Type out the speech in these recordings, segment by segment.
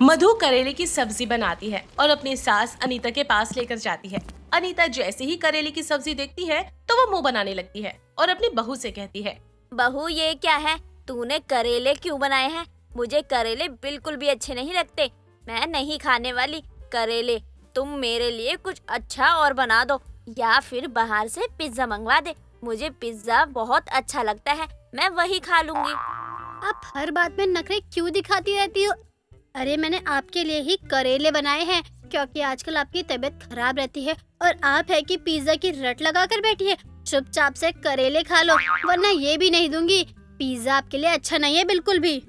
मधु करेले की सब्जी बनाती है और अपनी सास अनीता के पास लेकर जाती है। अनीता जैसे ही करेले की सब्जी देखती है तो वो मुंह बनाने लगती है और अपनी बहू से कहती है, बहू ये क्या है? तूने करेले क्यों बनाए हैं? मुझे करेले बिल्कुल भी अच्छे नहीं लगते। मैं नहीं खाने वाली करेले। तुम मेरे लिए कुछ अच्छा और बना दो या फिर बाहर से पिज्जा मंगवा दे। मुझे पिज्जा बहुत अच्छा लगता है, मैं वही खा लूंगी। आप हर बात में नखरे क्यों दिखाती रहती हो? अरे मैंने आपके लिए ही करेले बनाए हैं क्योंकि आजकल आपकी तबीयत खराब रहती है और आप है कि पिज्जा की रट लगा कर बैठी है। चुपचाप से करेले खा लो वरना ये भी नहीं दूंगी। पिज्जा आपके लिए अच्छा नहीं है बिल्कुल भी।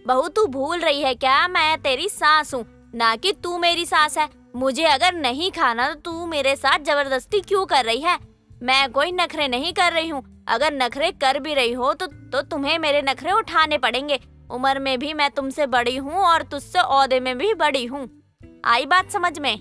बहू तू भूल रही है क्या? मैं तेरी सास हूँ, ना कि तू मेरी सास है। मुझे अगर नहीं खाना तो तू मेरे साथ जबरदस्ती क्यों कर रही है? मैं कोई नखरे नहीं कर रही हूँ। अगर नखरे कर भी रही हो तो तुम्हें मेरे नखरे उठाने पड़ेंगे। उम्र में भी मैं तुमसे बड़ी हूँ और तुझसे ओहदे में भी बड़ी हूँ। आई बात समझ में?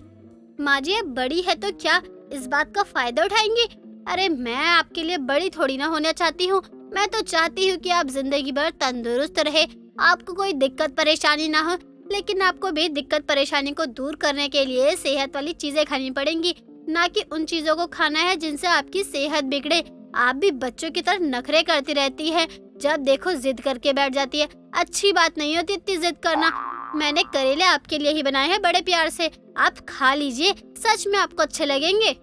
माँ जी अब बड़ी है तो क्या इस बात का फायदा उठाएंगी? अरे मैं आपके लिए बड़ी थोड़ी ना होना चाहती हूँ। मैं तो चाहती हूँ कि आप जिंदगी भर तंदुरुस्त रहे, आपको कोई दिक्कत परेशानी ना हो। लेकिन आपको भी दिक्कत परेशानी को दूर करने के लिए सेहत वाली चीजें खानी पड़ेंगी, ना कि उन चीजों को खाना है जिनसे आपकी सेहत बिगड़े। आप भी बच्चों की तरह नखरे करती रहती है, जब देखो जिद करके बैठ जाती है। अच्छी बात नहीं होती इतनी जिद करना। मैंने करेले आपके लिए ही बनाए हैं बड़े प्यार से, आप खा लीजिए, सच में आपको अच्छे लगेंगे।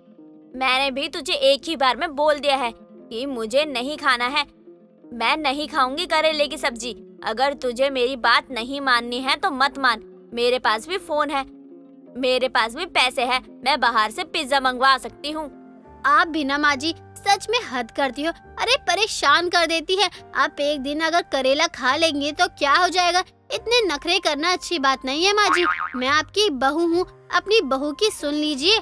मैंने भी तुझे एक ही बार में बोल दिया है कि मुझे नहीं खाना है। मैं नहीं खाऊंगी करेले की सब्जी। अगर तुझे मेरी बात नहीं माननी है तो मत मान। मेरे पास भी फोन है, मेरे पास भी पैसे हैं, मैं बाहर से पिज्जा मंगवा सकती हूँ। आप भी ना माँ जी सच में हद करती हो। अरे परेशान कर देती है। आप एक दिन अगर करेला खा लेंगी तो क्या हो जाएगा? इतने नखरे करना अच्छी बात नहीं है माँ जी। मैं आपकी बहू हूँ, अपनी बहू की सुन लीजिए।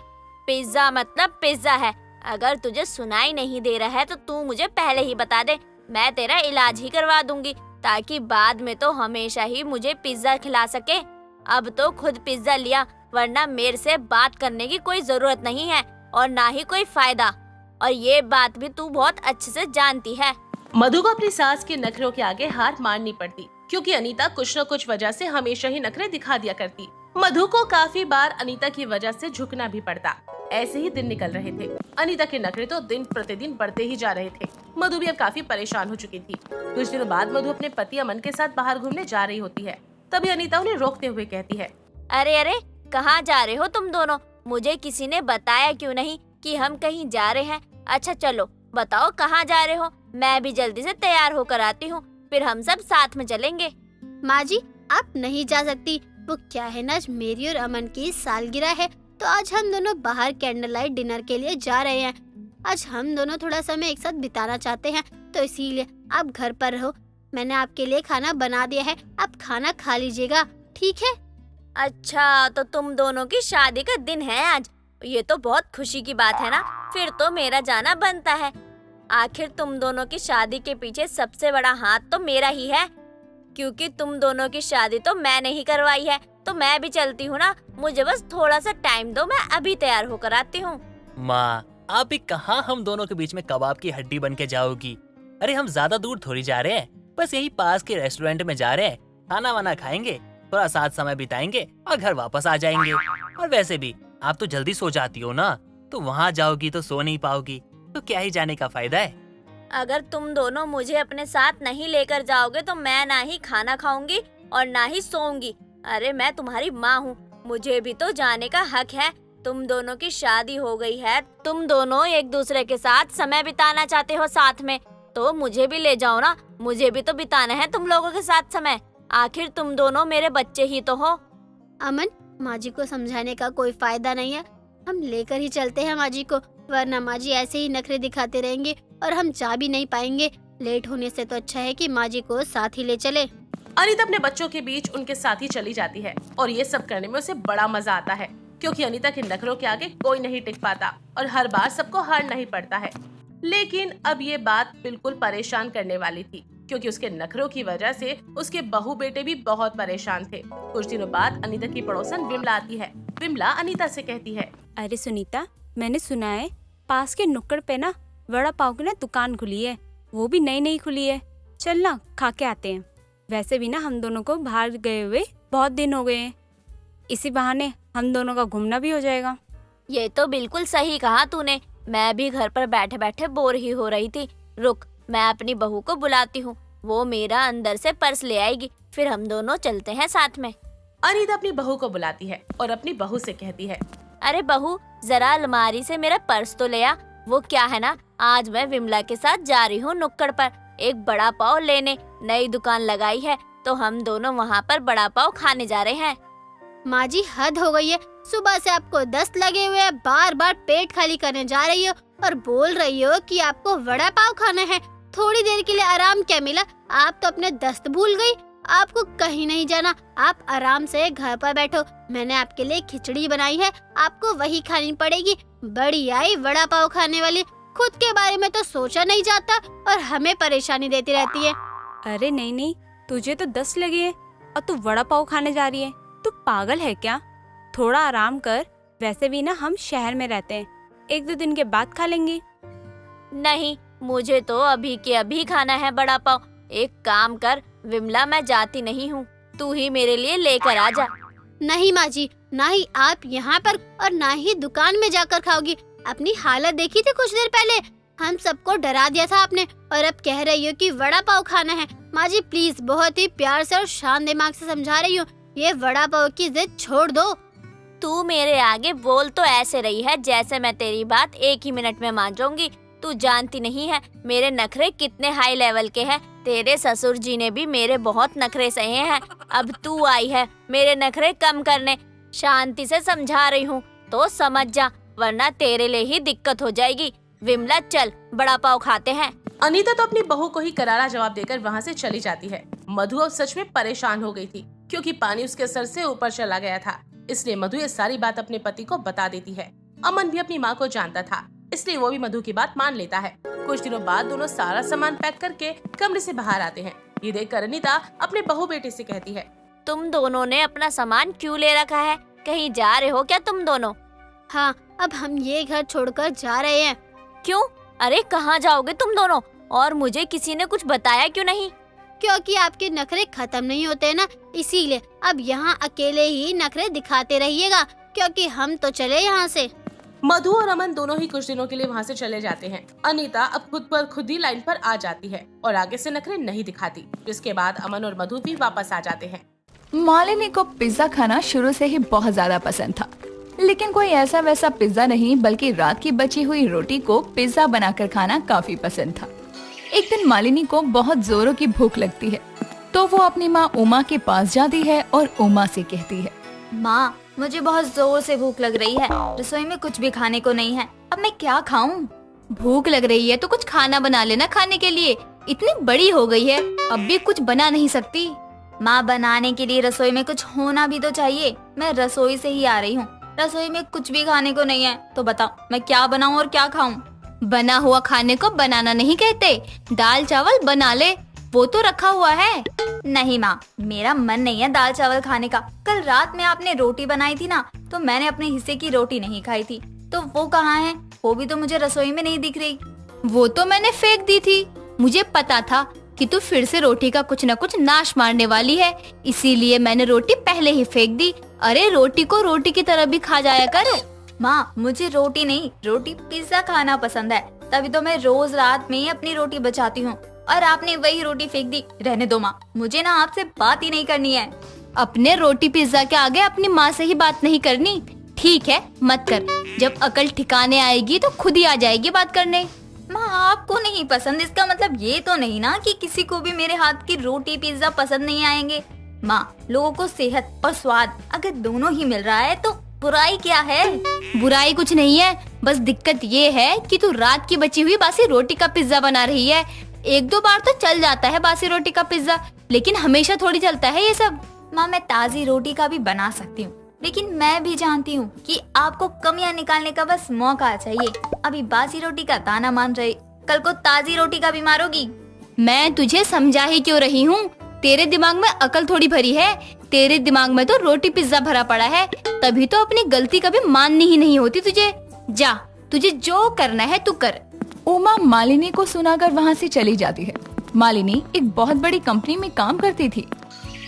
पिज्जा मतलब पिज्जा है। अगर तुझे सुनाई नहीं दे रहा है तो तू मुझे पहले ही बता दे, मैं तेरा इलाज ही करवा दूंगी ताकि बाद में तो हमेशा ही मुझे पिज्जा खिला सके। अब तो खुद पिज्जा लिया, वरना मेरे से बात करने की कोई जरूरत नहीं है और ना ही कोई फायदा। और ये बात भी तू बहुत अच्छे से जानती है। मधु को अपनी सास के नखरों के आगे हार माननी पड़ती क्योंकि अनीता कुछ न कुछ वजह से हमेशा ही नखरे दिखा दिया करती। मधु को काफी बार अनीता की वजह से झुकना भी पड़ता। ऐसे ही दिन निकल रहे थे। अनीता के नखरे तो दिन प्रतिदिन बढ़ते ही जा रहे थे। मधु भी अब काफी परेशान हो चुकी थी। कुछ दिनों बाद मधु अपने पति अमन के साथ बाहर घूमने जा रही होती है। तभी अनीता उन्हें रोकते हुए कहती है, अरे अरे, कहाँ जा रहे हो तुम दोनों? मुझे किसी ने बताया क्यों नहीं कि हम कहीं जा रहे हैं? अच्छा चलो बताओ कहाँ जा रहे हो, मैं भी जल्दी से तैयार होकर आती हूँ, फिर हम सब साथ में चलेंगे। माँ जी आप नहीं जा सकती। वो क्या है ना, आज मेरी और अमन की सालगिरह है तो आज हम दोनों बाहर कैंडल लाइट डिनर के लिए जा रहे हैं। आज हम दोनों थोड़ा समय एक साथ बिताना चाहते हैं तो इसीलिए आप घर पर रहो। मैंने आपके लिए खाना बना दिया है, आप खाना खा लीजिएगा, ठीक है? अच्छा तो तुम दोनों की शादी का दिन है आज? ये तो बहुत खुशी की बात है ना, फिर तो मेरा जाना बनता है। आखिर तुम दोनों की शादी के पीछे सबसे बड़ा हाथ तो मेरा ही है, क्योंकि तुम दोनों की शादी तो मैंने ही करवाई है। तो मैं भी चलती हूँ ना, मुझे बस थोड़ा सा टाइम दो, मैं अभी तैयार होकर आती हूँ। माँ आप भी कहाँ हम दोनों के बीच में कबाब की हड्डी बन के जाओगी? अरे हम ज्यादा दूर थोड़ी जा रहे हैं, बस यही पास के रेस्टोरेंट में जा रहे हैं, खाना वाना खाएंगे, थोड़ा साथ समय बिताएंगे और घर वापस आ जाएंगे। और वैसे भी आप तो जल्दी सो जाती हो ना, तो वहाँ जाओगी तो सो नहीं पाओगी, तो क्या ही जाने का फायदा है। अगर तुम दोनों मुझे अपने साथ नहीं लेकर जाओगे तो मैं ना ही खाना खाऊंगी और ना ही सोऊंगी। अरे मैं तुम्हारी माँ हूँ, मुझे भी तो जाने का हक है। तुम दोनों की शादी हो गई है, तुम दोनों एक दूसरे के साथ समय बिताना चाहते हो साथ में, तो मुझे भी ले जाओ ना, मुझे भी तो बिताना है तुम लोगों के साथ समय। आखिर तुम दोनों मेरे बच्चे ही तो हो। अमन माँ जी को समझाने का कोई फायदा नहीं है, हम लेकर ही चलते हैं माँ जी को, वरना माँ जी ऐसे ही नखरे दिखाते रहेंगे और हम जा भी नहीं पाएंगे। लेट होने से तो अच्छा है कि माँ जी को साथ ही ले चले। अनीता अपने बच्चों के बीच उनके साथ ही चली जाती है और ये सब करने में उसे बड़ा मजा आता है क्योंकि अनीता के नखरों के आगे कोई नहीं टिक पाता और हर बार सबको हारना ही पड़ता है। लेकिन अब ये बात बिल्कुल परेशान करने वाली थी क्योंकि उसके नखरों की वजह से उसके बहू बेटे भी बहुत परेशान थे। कुछ दिनों बाद अनीता की पड़ोसन विमला आती है। विमला अनीता से कहती है, अरे सुनीता, मैंने सुना है पास के नुक्कड़ पे ना वड़ा पाव की ना दुकान खुली है, वो भी नई नई खुली है, चल ना खा के आते हैं। वैसे भी ना हम दोनों को बाहर गए हुए बहुत दिन हो गए हैं, इसी बहाने हम दोनों का घूमना भी हो जाएगा। ये तो बिल्कुल सही कहा तूने। मैं भी घर पर बैठे बैठे बोर ही हो रही थी। रुक, मैं अपनी बहू को बुलाती हूँ, वो मेरा अंदर से पर्स ले आएगी, फिर हम दोनों चलते हैं साथ में। अनीता अपनी बहू को बुलाती है और अपनी बहू से कहती है, अरे बहू, जरा अलमारी से मेरा पर्स तो ले आ। वो क्या है ना, आज मैं विमला के साथ जा रही हूँ नुक्कड़ पर एक बड़ा पाव लेने। नई दुकान लगाई है तो हम दोनों वहाँ पर बड़ा पाव खाने जा रहे हैं। माँ जी हद हो गई है, सुबह से आपको दस्त लगे हुए हैं, बार बार पेट खाली करने जा रही हो और बोल रही हो कि आपको वड़ा पाव खाना है। थोड़ी देर के लिए आराम क्या मिला? आप तो अपने दस्त भूल गई। आपको कहीं नहीं जाना, आप आराम से घर पर बैठो। मैंने आपके लिए खिचड़ी बनाई है, आपको वही खानी पड़ेगी। बड़ी आई वड़ा पाव खाने वाली, खुद के बारे में तो सोचा नहीं जाता और हमें परेशानी देती रहती है। अरे नहीं नहीं, तुझे तो दस्त लगी है और तू वड़ा पाव खाने जा रही है? तू पागल है क्या? थोड़ा आराम कर, वैसे भी ना हम शहर में रहते हैं, 1-2 दिन के बाद खा लेंगे। नहीं, मुझे तो अभी के अभी खाना है बड़ा पाव। एक काम कर विमला, मैं जाती नहीं हूँ, तू ही मेरे लिए लेकर आ जा। नहीं माँ जी, ना ही आप यहाँ पर और ना ही दुकान में जाकर खाओगी। अपनी हालत देखी थी कुछ देर पहले, हम सबको डरा दिया था आपने और अब कह रही हो कि वड़ा पाव खाना है। माँ जी प्लीज, बहुत ही प्यार से और शांत दिमाग से समझा रही हूँ, ये वड़ा पाव की जिद छोड़ दो। तू मेरे आगे बोल तो ऐसे रही है जैसे मैं तेरी बात 1 ही मिनट में मान जाऊंगी। तू जानती नहीं है मेरे नखरे कितने हाई लेवल के हैं। तेरे ससुर जी ने भी मेरे बहुत नखरे सहे हैं, अब तू आई है मेरे नखरे कम करने। शांति से समझा रही हूँ तो समझ जा, वरना तेरे लिए ही दिक्कत हो जाएगी। विमला चल, बड़ा पाव खाते हैं। अनीता तो अपनी बहू को ही करारा जवाब देकर वहाँ से चली जाती है। मधु अब सच में परेशान हो गई थी क्योंकि पानी उसके सर से ऊपर चला गया था। इसलिए मधु ये सारी बात अपने पति को बता देती है। अमन भी अपनी माँ को जानता था, इसलिए वो भी मधु की बात मान लेता है। कुछ दिनों बाद दोनों सारा सामान पैक करके कमरे से बाहर आते हैं। ये देखकर अनीता अपने बहू बेटे से कहती है, तुम दोनों ने अपना सामान क्यों ले रखा है? कहीं जा रहे हो क्या तुम दोनों? हाँ, अब हम ये घर छोड़कर जा रहे हैं। क्यों? अरे कहाँ जाओगे तुम दोनों? और मुझे किसी ने कुछ बताया क्यों नहीं? क्योंकि आपके नखरे खत्म नहीं होते ना, इसीलिए अब यहाँ अकेले ही नखरे दिखाते रहिएगा, क्योंकि हम तो चले यहाँ से। मधु और अमन दोनों ही कुछ दिनों के लिए वहाँ से चले जाते हैं। अनीता अब खुद पर खुद ही लाइन पर आ जाती है और आगे से नखरे नहीं दिखाती, जिसके बाद अमन और मधु भी वापस आ जाते हैं। मालिनी को पिज्जा खाना शुरू से ही बहुत ज्यादा पसंद था, लेकिन कोई ऐसा वैसा पिज्जा नहीं, बल्कि रात की बची हुई रोटी को पिज्जा बनाकर खाना काफी पसंद था। एक दिन मालिनी को बहुत जोरों की भूख लगती है, तो वो अपनी माँ उमा के पास जाती है और उमा से कहती है, माँ मुझे बहुत जोर से भूख लग रही है, रसोई में कुछ भी खाने को नहीं है, अब मैं क्या खाऊं? भूख लग रही है तो कुछ खाना बना लेना खाने के लिए, इतनी बड़ी हो गई है अब भी कुछ बना नहीं सकती। माँ बनाने के लिए रसोई में कुछ होना भी तो चाहिए, मैं रसोई से ही आ रही हूँ, रसोई में कुछ भी खाने को नहीं है, तो बताओ मैं क्या बनाऊँ और क्या खाऊं? बना हुआ खाने को बनाना नहीं कहते, दाल चावल बना ले, वो तो रखा हुआ है। नहीं माँ, मेरा मन नहीं है दाल चावल खाने का। कल रात में आपने रोटी बनाई थी ना, तो मैंने अपने हिस्से की रोटी नहीं खाई थी, तो वो कहाँ है? वो भी तो मुझे रसोई में नहीं दिख रही। वो तो मैंने फेंक दी थी, मुझे पता था कि तू फिर से रोटी का कुछ न कुछ नाश मारने वाली है, इसीलिए मैंने रोटी पहले ही फेंक दी। अरे रोटी को रोटी की तरह भी खा जाया कर। माँ मुझे रोटी नहीं, रोटी पिज्जा खाना पसंद है, तभी तो मैं रोज रात में अपनी रोटी बचाती हूँ, और आपने वही रोटी फेंक दी। रहने दो माँ, मुझे ना आपसे बात ही नहीं करनी है। अपने रोटी पिज्जा के आगे अपनी माँ से ही बात नहीं करनी, ठीक है मत कर, जब अकल ठिकाने आएगी तो खुद ही आ जाएगी बात करने। माँ आपको नहीं पसंद, इसका मतलब ये तो नहीं ना कि किसी को भी मेरे हाथ की रोटी पिज्जा पसंद नहीं आएंगे। माँ लोगों को सेहत और स्वाद अगर दोनों ही मिल रहा है तो बुराई क्या है? बुराई कुछ नहीं है, बस दिक्कत ये है कि तू रात की बची हुई बासी रोटी का पिज्जा बना रही है। 1-2 बार तो चल जाता है बासी रोटी का पिज्जा, लेकिन हमेशा थोड़ी चलता है ये सब। माँ मैं ताज़ी रोटी का भी बना सकती हूँ, लेकिन मैं भी जानती हूँ कि आपको कमियाँ निकालने का बस मौका चाहिए। अभी बासी रोटी का ताना मान रहे, कल को ताज़ी रोटी का भी मारोगी। मैं तुझे समझा ही क्यों रही हूँ, तेरे दिमाग में अकल थोड़ी भरी है, तेरे दिमाग में तो रोटी पिज्जा भरा पड़ा है, तभी तो अपनी गलती कभी माननी ही नहीं होती तुझे। जा, तुझे जो करना है तू कर। उमा मालिनी को सुनाकर वहाँ से चली जाती है। मालिनी एक बहुत बड़ी कंपनी में काम करती थी।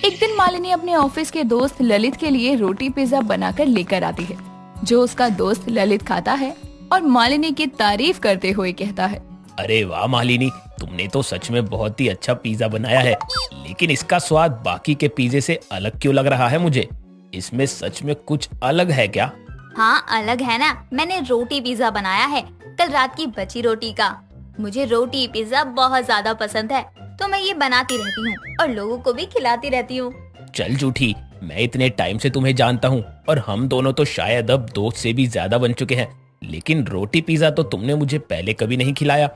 एक दिन मालिनी अपने ऑफिस के दोस्त ललित के लिए रोटी पिज्जा बनाकर लेकर आती है, जो उसका दोस्त ललित खाता है और मालिनी की तारीफ करते हुए कहता है, अरे वाह मालिनी, तुमने तो सच में बहुत ही अच्छा पिज्जा बनाया है, लेकिन इसका स्वाद बाकी के पिज्जे से अलग क्यों लग रहा है मुझे? इसमें सच में कुछ अलग है क्या? हाँ अलग है ना, मैंने रोटी पिज्जा बनाया है कल रात की बची रोटी का। मुझे रोटी पिज्जा बहुत ज्यादा पसंद है, तो मैं ये बनाती रहती हूँ और लोगों को भी खिलाती रहती हूँ। चल झूठी, मैं इतने टाइम से तुम्हें जानता हूँ और हम दोनों तो शायद अब दोस्त से भी ज्यादा बन चुके हैं, लेकिन रोटी पिज्जा तो तुमने मुझे पहले कभी नहीं खिलाया।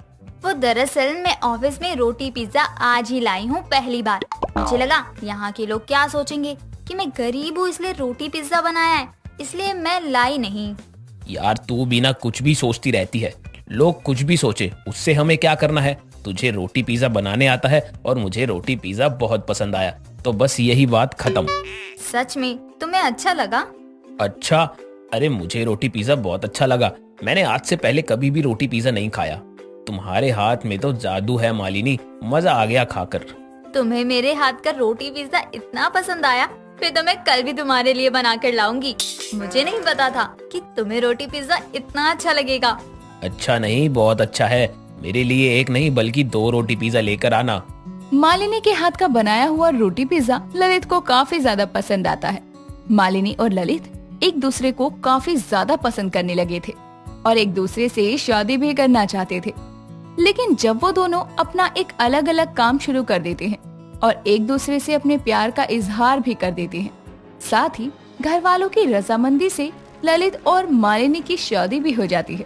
वो दरअसल मैं ऑफिस में रोटी पिज्जा आज ही लाई हूँ पहली बार। मुझे लगा यहाँ के लोग क्या सोचेंगे कि मैं गरीब हूँ इसलिए रोटी पिज्जा बनाया है, इसलिए मैं लाई नहीं। यार तू बिना कुछ भी सोचती रहती है, लोग कुछ भी सोचे उससे हमें क्या करना है? तुझे रोटी पिज्जा बनाने आता है और मुझे रोटी पिज्जा बहुत पसंद आया, तो बस यही बात खत्म। सच में तुम्हें अच्छा लगा? अच्छा, अरे मुझे रोटी पिज्जा बहुत अच्छा लगा। मैंने आज से पहले कभी भी रोटी पिज्जा नहीं खाया। तुम्हारे हाथ में तो जादू है मालिनी, मजा आ गया खाकर। तुम्हें मेरे हाथ का रोटी पिज्जा इतना पसंद आया, फिर तो मैं कल भी तुम्हारे लिए बना कर लाऊंगी। मुझे नहीं पता था कि तुम्हें रोटी पिज्जा इतना अच्छा लगेगा। अच्छा नहीं, बहुत अच्छा है। मेरे लिए एक नहीं बल्कि 2 रोटी पिज्जा लेकर आना। मालिनी के हाथ का बनाया हुआ रोटी पिज्जा ललित को काफी ज्यादा पसंद आता है। मालिनी और ललित एक दूसरे को काफी ज्यादा पसंद करने लगे थे और एक दूसरे से शादी भी करना चाहते थे। लेकिन जब वो दोनों अपना एक अलग अलग काम शुरू कर देते हैं और एक दूसरे से अपने प्यार का इजहार भी कर देते हैं, साथ ही घर वालों की रजामंदी से ललित और मालिनी की शादी भी हो जाती है,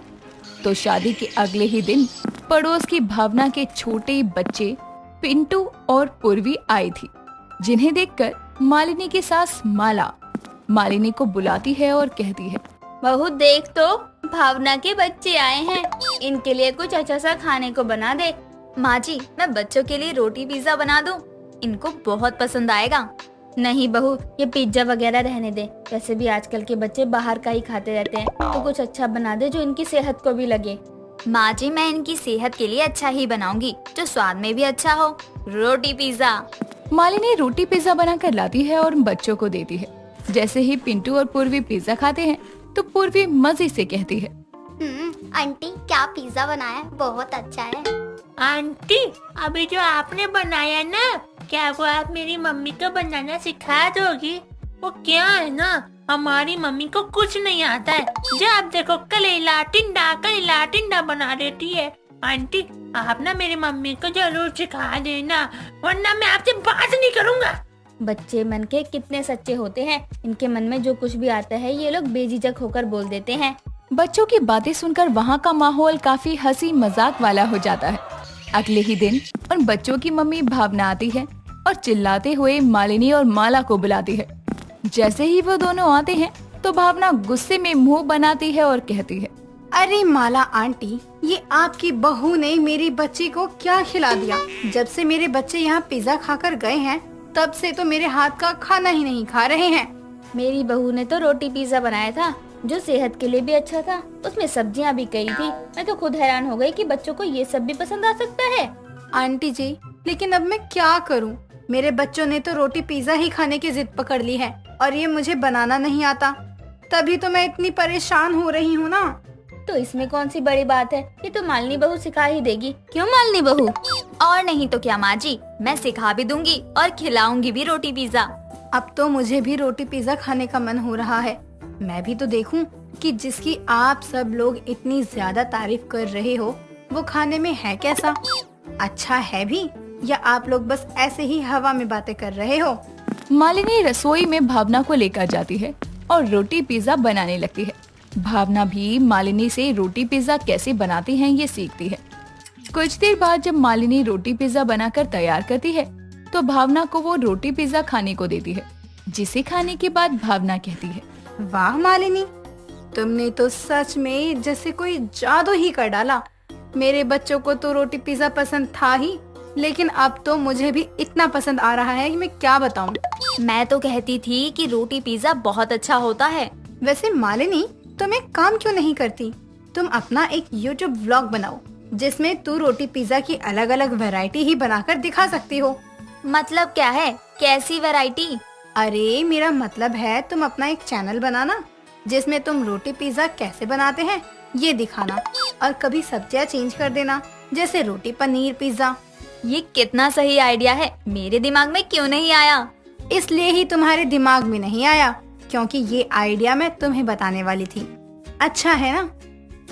तो शादी के अगले ही दिन पड़ोस की भावना के छोटे बच्चे पिंटू और पूर्वी आई थी, जिन्हें देखकर मालिनी की सास माला मालिनी को बुलाती है और कहती है, बहू देख तो भावना के बच्चे आए हैं, इनके लिए कुछ अच्छा सा खाने को बना दे। माँ जी, मैं बच्चों के लिए रोटी पिज्जा बना दूं? इनको बहुत पसंद आएगा। नहीं बहू, ये पिज्जा वगैरह रहने दे, वैसे भी आजकल के बच्चे बाहर का ही खाते रहते हैं, तो कुछ अच्छा बना दे जो इनकी सेहत को भी लगे। माँ जी, मैं इनकी सेहत के लिए अच्छा ही बनाऊंगी, जो स्वाद में भी अच्छा हो। रोटी पिज्जा। मालिनी रोटी पिज्जा बनाकर लाती है और बच्चों को देती है। जैसे ही पिंटू और पूर्वी पिज्जा खाते हैं तो पूर्वी मजे से कहती है, आंटी क्या पिज्जा बनाया, बहुत अच्छा है। आंटी, अभी जो आपने बनाया ना, क्या वो आप मेरी मम्मी को बनाना सिखा दोगी? वो क्या है ना, हमारी मम्मी को कुछ नहीं आता है, जब देखो कलेला टिंडा बना देती है। आंटी, आप ना मेरी मम्मी को जरूर सिखा देना, वरना मैं आपसे बात नहीं करूँगा। बच्चे मन के कितने सच्चे होते हैं, इनके मन में जो कुछ भी आता है ये लोग बेझिझक होकर बोल देते हैं। बच्चों की बातें सुनकर वहाँ का माहौल काफी हंसी मजाक वाला हो जाता है। अगले ही दिन उन बच्चों की मम्मी भावना आती है और चिल्लाते हुए मालिनी और माला को बुलाती है। जैसे ही वो दोनों आते हैं तो भावना गुस्से में मुंह बनाती है और कहती है, अरे माला आंटी, ये आपकी बहू ने मेरी बच्ची को क्या खिला दिया? जब से मेरे बच्चे यहाँ पिज्जा खाकर गए हैं, तब से तो मेरे हाथ का खाना ही नहीं खा रहे हैं। मेरी बहू ने तो रोटी पिज्जा बनाया था, जो सेहत के लिए भी अच्छा था, उसमें सब्जियां भी कई थी। मैं तो खुद हैरान हो गई कि बच्चों को ये सब भी पसंद आ सकता है। आंटी जी, लेकिन अब मैं क्या करूं? मेरे बच्चों ने तो रोटी पिज्जा ही खाने की जिद पकड़ ली है और ये मुझे बनाना नहीं आता, तभी तो मैं इतनी परेशान हो रही हूँ ना। तो इसमें कौन सी बड़ी बात है, ये तो मालिनी बहू सिखा ही देगी। क्यों मालिनी बहू? और नहीं तो क्या माँ जी, मैं सिखा भी दूंगी और खिलाऊंगी भी रोटी पिज्जा। अब तो मुझे भी रोटी पिज्जा खाने का मन हो रहा है। मैं भी तो देखूं कि जिसकी आप सब लोग इतनी ज्यादा तारीफ कर रहे हो, वो खाने में है कैसा? अच्छा है भी, या आप लोग बस ऐसे ही हवा में बातें कर रहे हो? मालिनी रसोई में भावना को लेकर जाती है और रोटी पिज्जा बनाने लगती है। भावना भी मालिनी से रोटी पिज्जा कैसे बनाती हैं ये सीखती है। कुछ देर बाद जब मालिनी रोटी पिज्जा बनाकर तैयार करती है तो भावना को वो रोटी पिज्जा खाने को देती है, जिसे खाने के बाद भावना कहती है, वाह मालिनी, तुमने तो सच में जैसे कोई जादू ही कर डाला। मेरे बच्चों को तो रोटी पिज्जा पसंद था ही, लेकिन अब तो मुझे भी इतना पसंद आ रहा है कि मैं क्या बताऊं। मैं तो कहती थी कि रोटी पिज्जा बहुत अच्छा होता है। वैसे मालिनी, तुम एक काम क्यों नहीं करती? तुम अपना एक YouTube व्लॉग बनाओ, जिसमें तू रोटी पिज्जा की अलग अलग वैरायटी ही बनाकर दिखा सकती हो। मतलब क्या है? कैसी वैरायटी? अरे मेरा मतलब है तुम अपना एक चैनल बनाना जिसमें तुम रोटी पिज्जा कैसे बनाते हैं ये दिखाना, और कभी सब्जियां चेंज कर देना, जैसे रोटी पनीर पिज्जा। ये कितना सही आइडिया है, मेरे दिमाग में क्यों नहीं आया? इसलिए ही तुम्हारे दिमाग में नहीं आया क्योंकि ये आइडिया मैं तुम्हें बताने वाली थी। अच्छा है ना?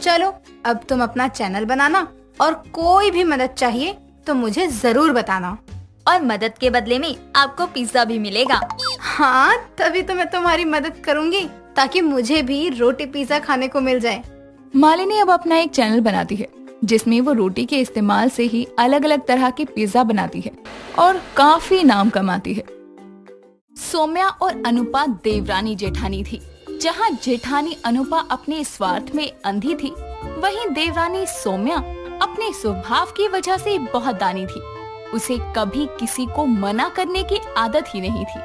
चलो अब तुम अपना चैनल बनाना, और कोई भी मदद चाहिए तो मुझे जरूर बताना। और मदद के बदले में आपको पिज्जा भी मिलेगा। हाँ, तभी तो मैं तुम्हारी मदद करूंगी ताकि मुझे भी रोटी पिज्जा खाने को मिल जाए। मालिनी अब अपना एक चैनल बनाती है जिसमें वो रोटी के इस्तेमाल से ही अलग अलग तरह के पिज्जा बनाती है और काफी नाम कमाती है। सौम्या और अनुपा देवरानी जेठानी थी। जहाँ जेठानी अनुपा अपने स्वार्थ में अंधी थी, वहीं देवरानी सौम्या अपने स्वभाव की वजह से बहुत दानी थी। उसे कभी किसी को मना करने की आदत ही नहीं थी।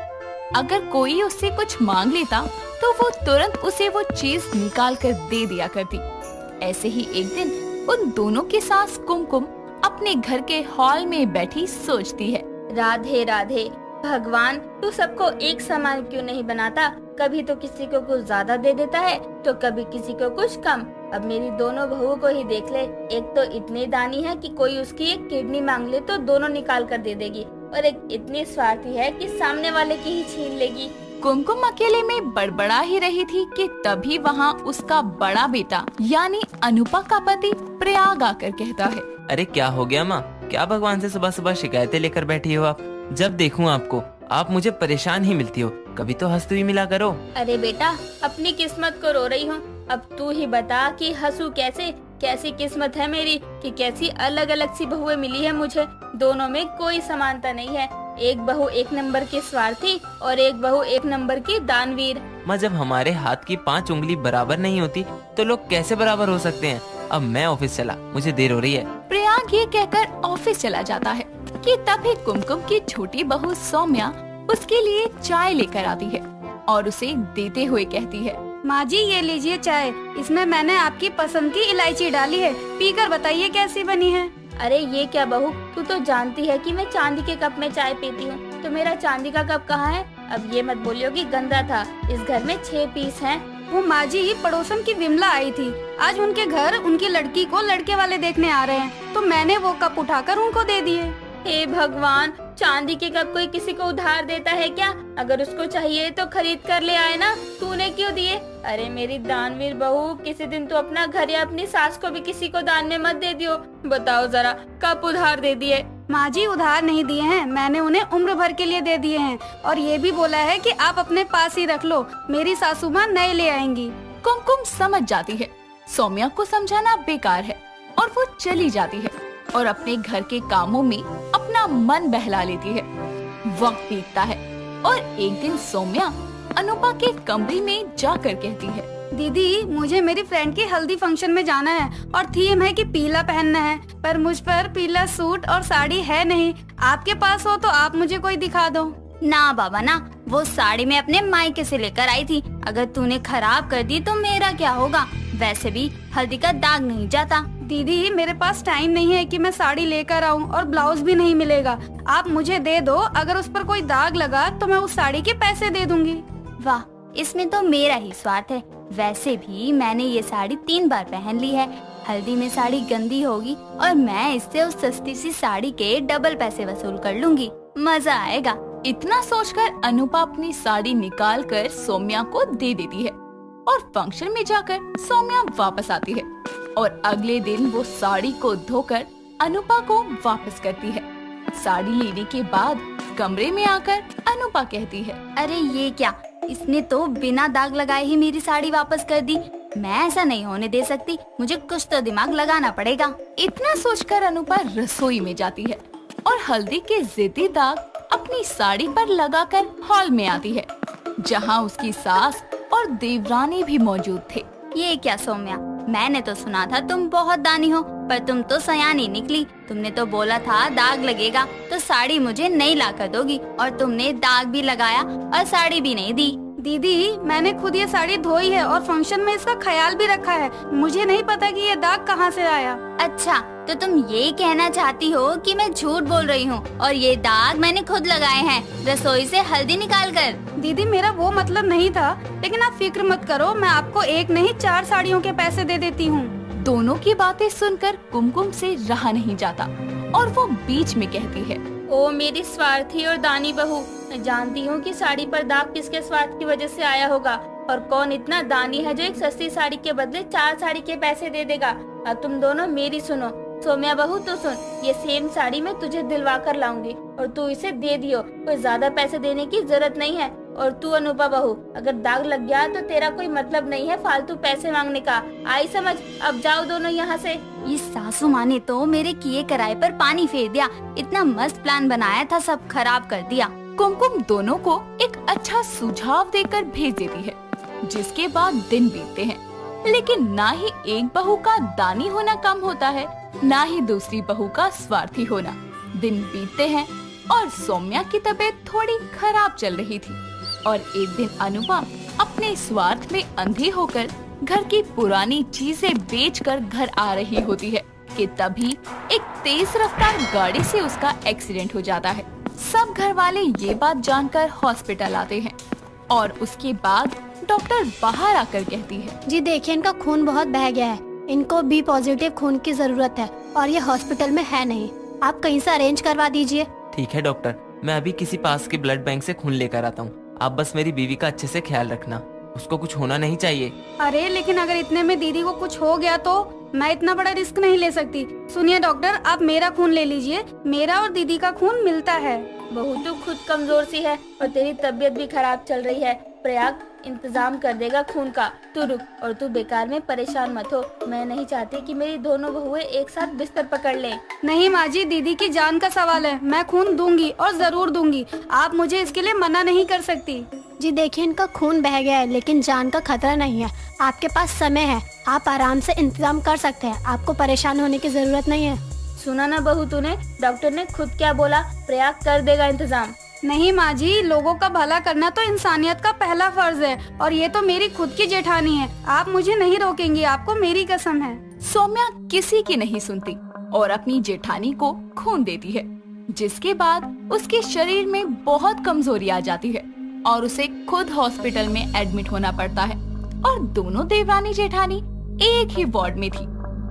अगर कोई उससे कुछ मांग लेता तो वो तुरंत उसे वो चीज निकाल कर दे दिया करती। ऐसे ही एक दिन उन दोनों की सास कुमकुम अपने घर के हॉल में बैठी सोचती है, राधे राधे, भगवान तू सबको एक समान क्यों नहीं बनाता? कभी तो किसी को कुछ ज्यादा दे देता है तो कभी किसी को कुछ कम। अब मेरी दोनों बहुओं को ही देख ले, एक तो इतनी दानी है कि कोई उसकी एक किडनी मांग ले तो दोनों निकाल कर दे देगी, और एक इतनी स्वार्थी है कि सामने वाले की ही छीन लेगी। कुमकुम अकेले में बड़बड़ा ही रही थी कि तभी वहाँ उसका बड़ा बेटा यानी अनुपा का पति प्रयाग आकर कहता है, अरे क्या हो गया माँ? क्या भगवान से सुबह सुबह शिकायतें लेकर बैठी हो आप? जब देखूं आपको आप मुझे परेशान ही मिलती हो, कभी तो हंसती हुई मिला करो। अरे बेटा, अपनी किस्मत को रो रही हूँ। अब तू ही बता कि हंसू कैसे? कैसी किस्मत है मेरी कि कैसी अलग अलग सी बहुएं मिली है मुझे। दोनों में कोई समानता नहीं है। एक बहू एक नंबर की स्वार्थी और एक बहू एक नंबर की दानवीर। माँ, जब हमारे हाथ की 5 उंगली बराबर नहीं होती तो लोग कैसे बराबर हो सकते हैं? अब मैं ऑफिस चला, मुझे देर हो रही है। प्रयाग ये कहकर ऑफिस चला जाता है कि तभी कुमकुम की छोटी बहू सौम्या उसके लिए चाय लेकर आती है और उसे देते हुए कहती है, माँ जी ये लीजिए चाय, इसमें मैंने आपकी पसंद की इलायची डाली है, पीकर बताइए कैसी बनी है। अरे ये क्या बहू, तू तो जानती है कि मैं चांदी के कप में चाय पीती हूँ, तो मेरा चांदी का कप कहाँ है? अब ये मत बोलियो कि गंदा था। इस घर में 6 पीस हैं। वो माँ जी पड़ोसन की विमला आई थी, आज उनके घर उनकी लड़की को लड़के वाले देखने आ रहे हैं, तो मैंने वो कप उठाकर उनको दे दिए। हे भगवान, चांदी के कप कोई किसी को उधार देता है क्या? अगर उसको चाहिए तो खरीद कर ले आए ना, तूने क्यों दिए? अरे मेरी दानवीर बहू, किसी दिन तो अपना घर या अपनी सास को भी किसी को दान में मत दे दियो। बताओ जरा, कब उधार दे दिए? माँ जी उधार नहीं दिए हैं, मैंने उन्हें उम्र भर के लिए दे दिए हैं, और ये भी बोला है कि आप अपने पास ही रख लो, मेरी सासू माँ नए ले आएंगी। कुमकुम समझ जाती है सौम्या को समझाना बेकार है और वो चली जाती है और अपने घर के कामों में अपना मन बहला लेती है। वक्त बीतता है और एक दिन सौम्या अनुपा के कमरे में जाकर कहती है, दीदी मुझे मेरी फ्रेंड के हल्दी फंक्शन में जाना है और थीम है कि पीला पहनना है, पर मुझ पर पीला सूट और साड़ी है नहीं। आपके पास हो तो आप मुझे कोई दिखा दो। ना बाबा ना, वो साड़ी मैं अपने मायके से लेकर आई थी, अगर तूने खराब कर दी तो मेरा क्या होगा? वैसे भी हल्दी का दाग नहीं जाता। दीदी मेरे पास टाइम नहीं है कि मैं साड़ी लेकर आऊं, और ब्लाउज भी नहीं मिलेगा। आप मुझे दे दो, अगर उस पर कोई दाग लगा तो मैं उस साड़ी के पैसे दे दूंगी। वाह, इसमें तो मेरा ही स्वार्थ है। वैसे भी मैंने ये साड़ी 3 बार पहन ली है। हल्दी में साड़ी गंदी होगी और मैं इससे उस सस्ती सी साड़ी के डबल पैसे वसूल कर लूंगी, मजा आएगा। इतना सोचकर अनुपा अपनी साड़ी निकालकर सौम्या को दे देती है और फंक्शन में जाकर सौम्या वापस आती है और अगले दिन वो साड़ी को धोकर अनुपा को वापस करती है। साड़ी लेने के बाद कमरे में आकर अनुपा कहती है, अरे ये क्या, इसने तो बिना दाग लगाए ही मेरी साड़ी वापस कर दी। मैं ऐसा नहीं होने दे सकती, मुझे कुछ तो दिमाग लगाना पड़ेगा। इतना सोचकर अनुपा रसोई में जाती है और हल्दी के जिद्दी दाग अपनी साड़ी पर लगाकर हॉल में आती है, जहां उसकी सास और देवरानी भी मौजूद थे। ये क्या सौम्या, मैंने तो सुना था तुम बहुत दानी हो, पर तुम तो सयानी निकली। तुमने तो बोला था दाग लगेगा तो साड़ी मुझे नहीं ला कर दोगी, और तुमने दाग भी लगाया और साड़ी भी नहीं दी। दीदी मैंने खुद ये साड़ी धोई है और फंक्शन में इसका ख्याल भी रखा है। मुझे नहीं पता कि ये दाग कहाँ से आया। अच्छा, तो तुम ये कहना चाहती हो कि मैं झूठ बोल रही हूँ और ये दाग मैंने खुद लगाए हैं रसोई से हल्दी निकाल कर। दीदी मेरा वो मतलब नहीं था, लेकिन आप फिक्र मत करो, मैं आपको एक नहीं 4 साड़ियों के पैसे दे देती हूँ। दोनों की बातें सुनकर कुमकुम से रहा नहीं जाता और वो बीच में कहती है, ओ मेरी स्वार्थी और दानी बहू, मैं जानती हूँ कि साड़ी पर दाग किसके स्वार्थ की वजह से आया होगा और कौन इतना दानी है जो एक सस्ती साड़ी के बदले 4 साड़ी के पैसे दे देगा। अब तुम दोनों मेरी सुनो। सोम्या बहू तू सुन, ये सेम साड़ी मैं तुझे दिलवा कर लाऊंगी और तू इसे दे दियो, कोई ज्यादा पैसे देने की जरूरत नहीं है। और तू अनुपा बहू, अगर दाग लग गया तो तेरा कोई मतलब नहीं है फालतू पैसे मांगने का, आई समझ। अब जाओ दोनों यहाँ से। ये सासू माँ ने तो मेरे किए कराए पर पानी फेर दिया। इतना मस्त प्लान बनाया था, सब खराब कर दिया। कुमकुम दोनों को एक अच्छा सुझाव देकर भेज देती है, जिसके बाद दिन बीतते हैं, लेकिन ना ही एक बहू का दानी होना कम होता है, ना ही दूसरी बहू का स्वार्थी होना। दिन बीतते हैं और सौम्या की तबीयत थोड़ी खराब चल रही थी और एक दिन अनुपा अपने स्वार्थ में अंधी होकर घर की पुरानी चीजें बेचकर घर आ रही होती है कि तभी एक तेज रफ्तार गाड़ी से उसका एक्सीडेंट हो जाता है। सब घर वाले ये बात जानकर हॉस्पिटल आते हैं और उसके बाद डॉक्टर बाहर आकर कहती है, जी देखिए इनका खून बहुत बह गया है, इनको बी पॉजिटिव खून की जरूरत है और ये हॉस्पिटल में है नहीं, आप कहीं से अरेंज करवा दीजिए। ठीक है डॉक्टर, मैं अभी किसी पास के ब्लड बैंक से खून लेकर आता हूँ। आप बस मेरी बीवी का अच्छे से ख्याल रखना, उसको कुछ होना नहीं चाहिए। अरे लेकिन अगर इतने में दीदी को कुछ हो गया तो मैं इतना बड़ा रिस्क नहीं ले सकती। सुनिए डॉक्टर, आप मेरा खून ले लीजिए, मेरा और दीदी का खून मिलता है। बहू तू खुद कमजोर सी है और तेरी तबीयत भी खराब चल रही है। प्रयाग इंतजाम कर देगा खून का, तू रुक और तू बेकार में परेशान मत हो। मैं नहीं चाहती कि मेरी दोनों बहुएं एक साथ बिस्तर पकड़ लें। नहीं माँ जी, दीदी की जान का सवाल है, मैं खून दूंगी और जरूर दूंगी, आप मुझे इसके लिए मना नहीं कर सकती। जी देखिए इनका खून बह गया है लेकिन जान का खतरा नहीं है, आपके पास समय है, आप आराम से इंतजाम कर सकते हैं, आपको परेशान होने की जरूरत नहीं है। सुना ना बहू तूने, डॉक्टर ने खुद क्या बोला, प्रयाग कर देगा इंतजाम। नहीं माँ जी, लोगों का भला करना तो इंसानियत का पहला फर्ज है और ये तो मेरी खुद की जेठानी है, आप मुझे नहीं रोकेंगी, आपको मेरी कसम है। सौम्या किसी की नहीं सुनती और अपनी जेठानी को खून देती है, जिसके बाद उसके शरीर में बहुत कमजोरी आ जाती है और उसे खुद हॉस्पिटल में एडमिट होना पड़ता है। और दोनों देवरानी जेठानी एक ही वार्ड में थी।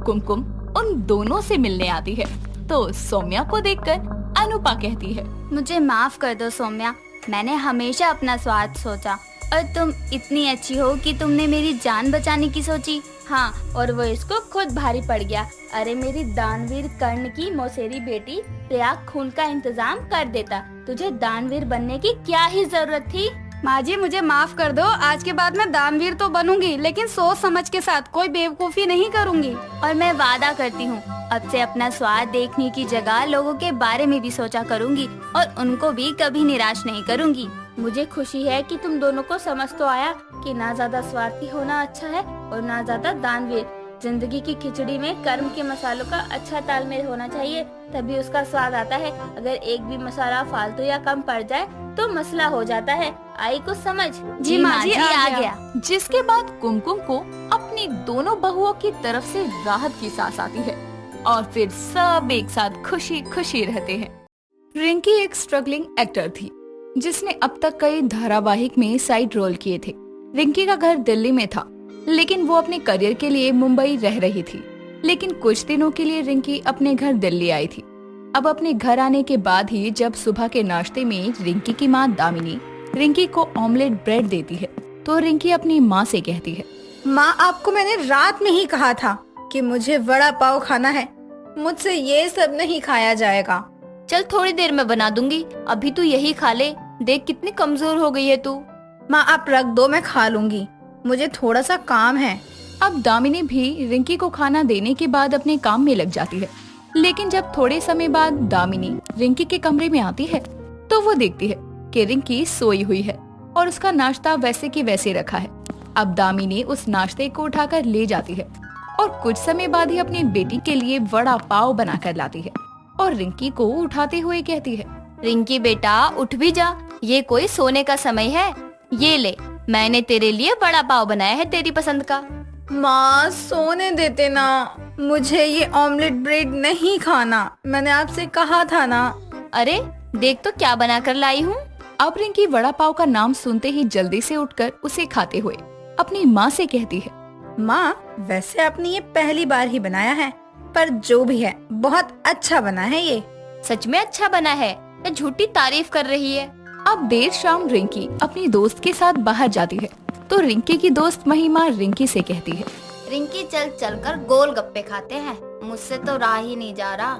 कुमकुम उन दोनों से मिलने आती है तो सौम्या को देखकर अनुपा कहती है, मुझे माफ कर दो सौम्या, मैंने हमेशा अपना स्वार्थ सोचा और तुम इतनी अच्छी हो कि तुमने मेरी जान बचाने की सोची। हाँ, और वो इसको खुद भारी पड़ गया। अरे मेरी दानवीर कर्ण की मौसेरी बेटी, प्रयाग खून का इंतजाम कर देता, तुझे दानवीर बनने की क्या ही जरूरत थी। माँ जी मुझे माफ कर दो, आज के बाद मैं दानवीर तो बनूंगी लेकिन सोच समझ के साथ, कोई बेवकूफी नहीं करूंगी। और मैं वादा करती हूँ अब से अपना स्वाद देखने की जगह लोगों के बारे में भी सोचा करूंगी और उनको भी कभी निराश नहीं करूंगी। मुझे खुशी है कि तुम दोनों को समझ तो आया कि ना ज्यादा स्वार्थी होना अच्छा है और ना ज्यादा दानवीर। जिंदगी की खिचड़ी में कर्म के मसालों का अच्छा तालमेल होना चाहिए, तभी उसका स्वाद आता है। अगर एक भी मसाला फालतू या कम पड़ जाए तो मसला हो जाता है। आई कुछ समझ? जी माँ जी आ गया। जिसके बाद कुमकुम को अपनी दोनों बहुओं की तरफ से राहत की सांस आती है और फिर सब एक साथ खुशी खुशी रहते हैं। रिंकी एक स्ट्रगलिंग एक्टर थी जिसने अब तक कई धारावाहिक में साइड रोल किए थे। रिंकी का घर दिल्ली में था लेकिन वो अपने करियर के लिए मुंबई रह रही थी। लेकिन कुछ दिनों के लिए रिंकी अपने घर दिल्ली आई थी। अब अपने घर आने के बाद ही जब सुबह के नाश्ते में रिंकी की माँ दामिनी रिंकी को ऑमलेट ब्रेड देती है तो रिंकी अपनी माँ से कहती है, माँ आपको मैंने रात में ही कहा था कि मुझे वड़ा पाव खाना है, मुझसे ये सब नहीं खाया जाएगा। चल थोड़ी देर में बना दूंगी, अभी तू यही खा ले, देख कितनी कमजोर हो गई है तू। माँ आप रख दो, मैं खा लूंगी, मुझे थोड़ा सा काम है। अब दामिनी भी रिंकी को खाना देने के बाद अपने काम में लग जाती है। लेकिन जब थोड़े समय बाद दामिनी रिंकी के कमरे में आती है तो वो देखती है कि रिंकी सोई हुई है और उसका नाश्ता वैसे के वैसे रखा है। अब दामिनी उस नाश्ते को उठाकर ले जाती है और कुछ समय बाद ही अपनी बेटी के लिए वड़ा पाव बनाकर लाती है और रिंकी को उठाते हुए कहती है, रिंकी बेटा उठ भी जा, ये कोई सोने का समय है, ये ले मैंने तेरे लिए बड़ा पाव बनाया है तेरी पसंद का। माँ सोने देते ना, मुझे ये ऑमलेट ब्रेड नहीं खाना, मैंने आपसे कहा था ना। अरे देख तो क्या बना कर लाई हूँ। अब रिंकी वड़ा पाव का नाम सुनते ही जल्दी से उठकर उसे खाते हुए अपनी माँ से कहती है, माँ वैसे आपने ये पहली बार ही बनाया है, पर जो भी है बहुत अच्छा बना है ये। सच में अच्छा बना है या झूठी तारीफ कर रही है? अब देर शाम रिंकी अपनी दोस्त के साथ बाहर जाती है तो रिंकी की दोस्त महिमा रिंकी से कहती है, रिंकी चल चलकर गोलगप्पे खाते हैं, मुझसे तो रहा ही नहीं जा रहा।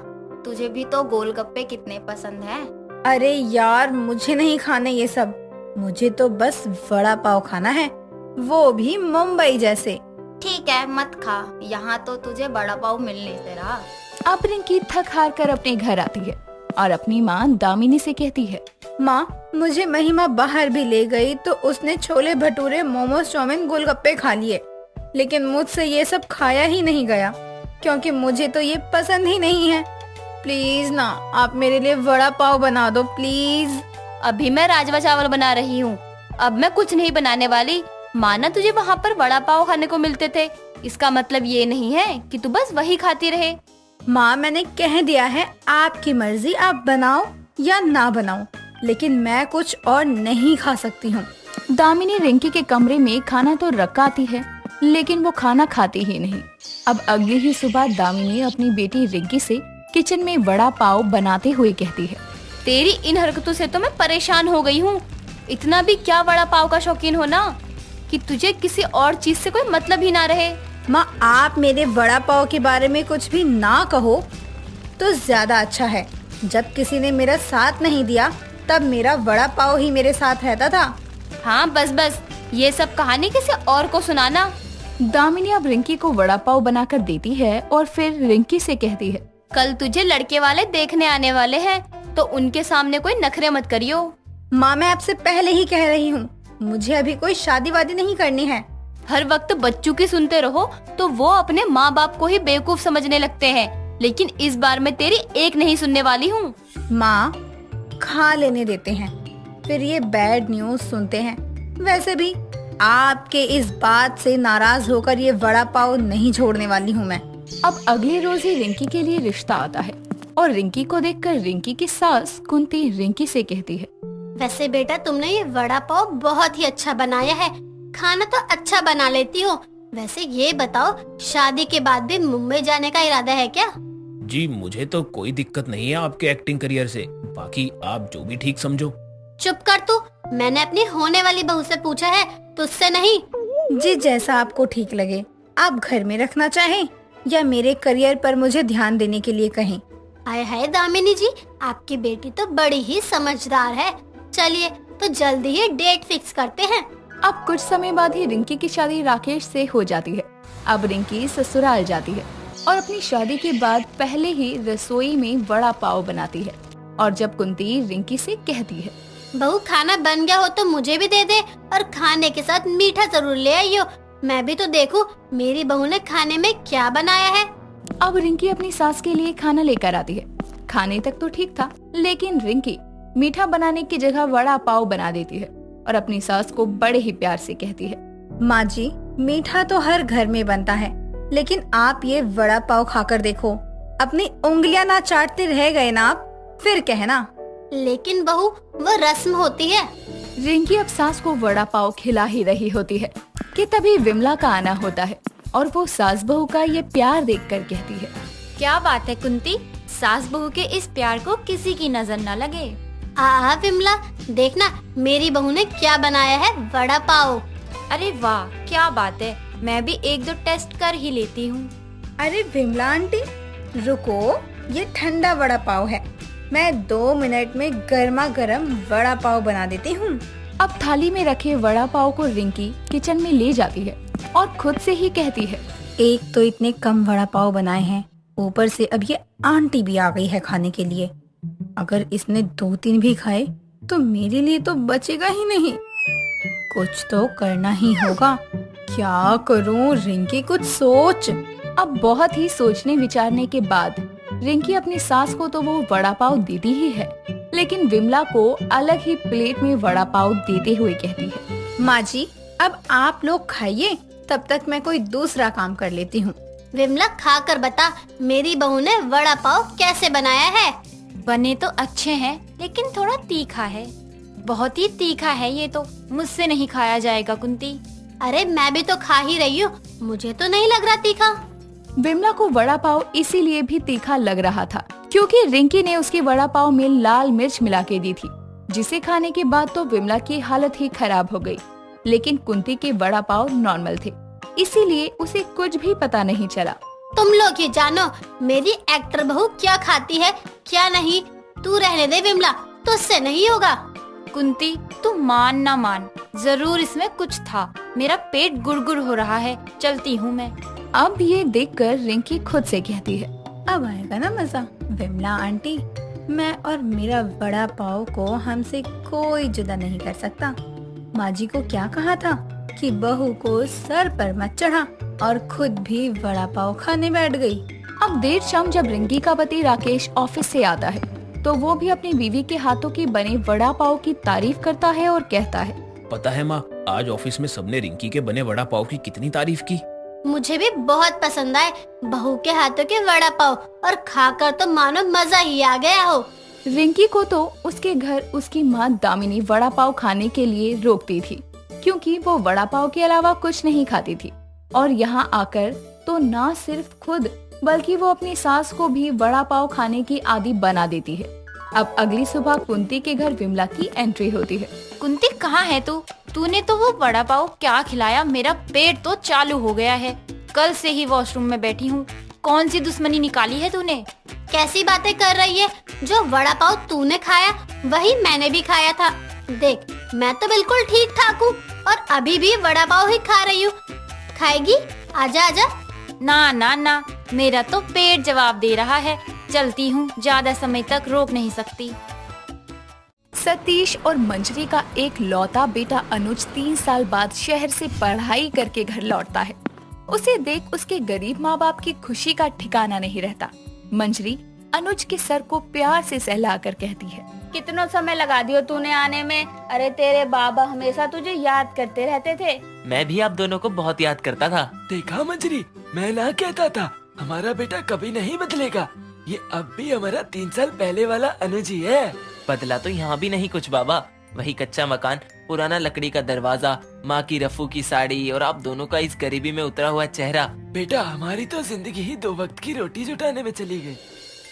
तुझे भी तो गोलगप्पे कितने पसंद हैं। अरे यार मुझे नहीं खाने ये सब, मुझे तो बस वड़ा पाव खाना है, वो भी मुंबई जैसे। ठीक है मत खा, यहाँ तो तुझे बड़ा पाव मिलने से रहा। अब रिंकी थक हार कर अपने घर आती है और अपनी माँ दामिनी से कहती है, माँ मुझे महिमा बाहर भी ले गई तो उसने छोले भटूरे मोमोज चाउमीन गोलगप्पे खा लिए, लेकिन मुझसे ये सब खाया ही नहीं गया क्योंकि मुझे तो ये पसंद ही नहीं है। प्लीज ना आप मेरे लिए वड़ा पाव बना दो प्लीज। अभी मैं राजमा चावल बना रही हूँ, अब मैं कुछ नहीं बनाने वाली। माना तुझे वहाँ पर वड़ा पाव खाने को मिलते थे, इसका मतलब ये नहीं है कि तू बस वही खाती रहे। माँ मैंने कह दिया है आपकी मर्जी, आप बनाओ या ना बनाओ, लेकिन मैं कुछ और नहीं खा सकती हूँ। दामिनी रिंकी के कमरे में खाना तो रखा आती है लेकिन वो खाना खाती ही नहीं। अब अगली ही सुबह दामिनी अपनी बेटी रिंकी से किचन में वड़ा पाव बनाते हुए कहती है, तेरी इन हरकतों से तो मैं परेशान हो गई हूँ। इतना भी क्या वड़ा पाव का शौकीन हो ना कि तुझे किसी और चीज से कोई मतलब ही ना रहे। माँ आप मेरे वड़ा पाव के बारे में कुछ भी ना कहो तो ज्यादा अच्छा है। जब किसी ने मेरा साथ नहीं दिया तब मेरा वड़ा पाव ही मेरे साथ रहता था। हाँ बस बस, ये सब कहानी किसी और को सुनाना। दामिनी अब रिंकी को वड़ा पाव बनाकर देती है और फिर रिंकी से कहती है, कल तुझे लड़के वाले देखने आने वाले हैं तो उनके सामने कोई नखरे मत करियो। माँ मैं आपसे पहले ही कह रही हूँ, मुझे अभी कोई शादी वादी नहीं करनी है। हर वक्त बच्चों की सुनते रहो तो वो अपने माँ बाप को ही बेवकूफ समझने लगते हैं, लेकिन इस बार मैं तेरी एक नहीं सुनने वाली हूँ। माँ खा लेने देते हैं, फिर ये बैड न्यूज सुनते हैं। वैसे भी आपके इस बात से नाराज होकर ये वड़ा पाव नहीं छोड़ने वाली हूँ मैं। अब अगले रोज ही रिंकी के लिए रिश्ता आता है और रिंकी को देखकर रिंकी की सास कुंती रिंकी से कहती है, वैसे बेटा तुमने ये वड़ा पाव बहुत ही अच्छा बनाया है, खाना तो अच्छा बना लेती हो। वैसे ये बताओ शादी के बाद भी मुंबई जाने का इरादा है क्या? जी मुझे तो कोई दिक्कत नहीं है आपके एक्टिंग करियर से, बाकी आप जो भी ठीक समझो। चुप कर तू, मैंने अपनी होने वाली बहू से पूछा है, तुझसे नहीं। जी जैसा आपको ठीक लगे, आप घर में रखना चाहें या मेरे करियर पर मुझे ध्यान देने के लिए कहें। हाय हाय दामिनी जी, आपकी बेटी तो बड़ी ही समझदार है। चलिए तो जल्दी ही डेट फिक्स करते हैं। अब कुछ समय बाद ही रिंकी की शादी राकेश से हो जाती है। अब रिंकी ससुराल जाती है और अपनी शादी के बाद पहले ही रसोई में वड़ा पाव बनाती है और जब कुंती रिंकी से कहती है, बहू खाना बन गया हो तो मुझे भी दे दे और खाने के साथ मीठा जरूर ले आइयो, मैं भी तो देखूं मेरी बहू ने खाने में क्या बनाया है। अब रिंकी अपनी सास के लिए खाना लेकर आती है। खाने तक तो ठीक था, लेकिन रिंकी मीठा बनाने की जगह वड़ा पाव बना देती है और अपनी सास को बड़े ही प्यार से कहती है, माँ जी मीठा तो हर घर में बनता है, लेकिन आप ये वड़ा पाव खाकर देखो, अपनी उंगलियां ना चाटते रह गए ना आप, फिर कहना। लेकिन बहू वो रस्म होती है। रिंकी अब सास को वड़ा पाव खिला ही रही होती है कि तभी विमला का आना होता है और वो सास बहू का ये प्यार देखकर कहती है, क्या बात है कुंती, सास बहू के इस प्यार को किसी की नजर न लगे। विमला देखना मेरी बहू ने क्या बनाया है, वड़ा पाव। अरे वाह क्या बात है, मैं भी एक दो टेस्ट कर ही लेती हूँ। अरे विमला आंटी रुको, ये ठंडा वड़ा पाव है, मैं 2 मिनट में गर्मा गर्म वड़ा पाव बना देती हूँ। अब थाली में रखे वड़ा पाव को रिंकी किचन में ले जाती है और खुद से ही कहती है, एक तो इतने कम वड़ा पाव बनाए हैं, ऊपर से अब ये आंटी भी आ गई है खाने के लिए। अगर इसने 2-3 भी खाए तो मेरे लिए तो बचेगा ही नहीं। कुछ तो करना ही होगा, क्या करूं रिंकी कुछ सोच। अब बहुत ही सोचने विचारने के बाद रिंकी अपनी सास को तो वो वड़ा पाव देती ही है, लेकिन विमला को अलग ही प्लेट में वड़ा पाव देते हुए कहती है, माँ जी अब आप लोग खाइए, तब तक मैं कोई दूसरा काम कर लेती हूँ। विमला खा कर बता, मेरी बहू ने वड़ा पाव कैसे बनाया है? बने तो अच्छे हैं, लेकिन थोड़ा तीखा है। बहुत ही तीखा है ये तो, मुझसे नहीं खाया जाएगा कुंती। अरे मैं भी तो खा ही रही हूँ, मुझे तो नहीं लग रहा तीखा। विमला को वड़ा पाव इसीलिए भी तीखा लग रहा था क्योंकि रिंकी ने उसके वड़ा पाव में लाल मिर्च मिला के दी थी, जिसे खाने के बाद तो विमला की हालत ही खराब हो गई। लेकिन कुंती के वड़ा पाव नॉर्मल थे, इसीलिए उसे कुछ भी पता नहीं चला। तुम लोग ही जानो मेरी एक्टर बहू क्या खाती है क्या नहीं। तू रहने दे विमला, तुझसे नहीं होगा। कुंती तू मान ना मान, जरूर इसमें कुछ था। मेरा पेट गुड़गुड़ हो रहा है, चलती हूँ मैं। अब ये देखकर रिंकी खुद से कहती है, अब आएगा ना मजा। विमला आंटी, मैं और मेरा वड़ा पाव को हमसे कोई जुदा नहीं कर सकता। माँ जी को क्या कहा था कि बहू को सर पर मत चढ़ा, और खुद भी वड़ा पाव खाने बैठ गई। अब देर शाम जब रिंकी का पति राकेश ऑफिस से आता है तो वो भी अपनी बीवी के हाथों की बने वड़ा पाव की तारीफ करता है और कहता है, पता है माँ, आज ऑफिस में सबने रिंकी के बने वड़ा पाव की कितनी तारीफ की। मुझे भी बहुत पसंद आए बहू के हाथों के वड़ा पाव, और खाकर तो मानो मजा ही आ गया हो। रिंकी को तो उसके घर उसकी माँ दामिनी वड़ा पाव खाने के लिए रोकती थी क्योंकि वो वड़ा पाव के अलावा कुछ नहीं खाती थी, और यहाँ आकर तो ना सिर्फ खुद बल्कि वो अपनी सास को भी वड़ा पाव खाने की आदी बना देती है। अब अगली सुबह कुंती के घर विमला की एंट्री होती है। कुंती कहाँ है तू? तूने तो वो वड़ा पाव क्या खिलाया, मेरा पेट तो चालू हो गया है। कल से ही वॉशरूम में बैठी हूँ, कौन सी दुश्मनी निकाली है तूने? कैसी बातें कर रही है? जो वड़ा पाव तूने खाया वही मैंने भी खाया था। देख मैं तो बिल्कुल ठीक ठाक हूँ और अभी भी वड़ा पाव ही खा रही हूँ। खाएगी? आजा आजा। ना ना ना, मेरा तो पेट जवाब दे रहा है। चलती हूँ, ज्यादा समय तक रोक नहीं सकती। सतीश और मंजरी का एक लौता बेटा अनुज 3 साल बाद शहर से पढ़ाई करके घर लौटता है। उसे देख उसके गरीब माँ बाप की खुशी का ठिकाना नहीं रहता। मंजरी अनुज के सर को प्यार से सहलाकर कहती है, कितना समय लगा दियो तूने आने में। अरे तेरे बाबा हमेशा तुझे याद करते रहते थे। मैं भी आप दोनों को बहुत याद करता था। देखा मंजरी, मैं ना कहता था हमारा बेटा कभी नहीं बदलेगा। ये अब भी हमारा 3 साल पहले वाला अनुज ही है। बदला तो यहाँ भी नहीं कुछ बाबा, वही कच्चा मकान, पुराना लकड़ी का दरवाजा, माँ की रफू की साड़ी और आप दोनों का इस गरीबी में उतरा हुआ चेहरा। बेटा हमारी तो जिंदगी ही 2 वक्त की रोटी जुटाने में चली गई।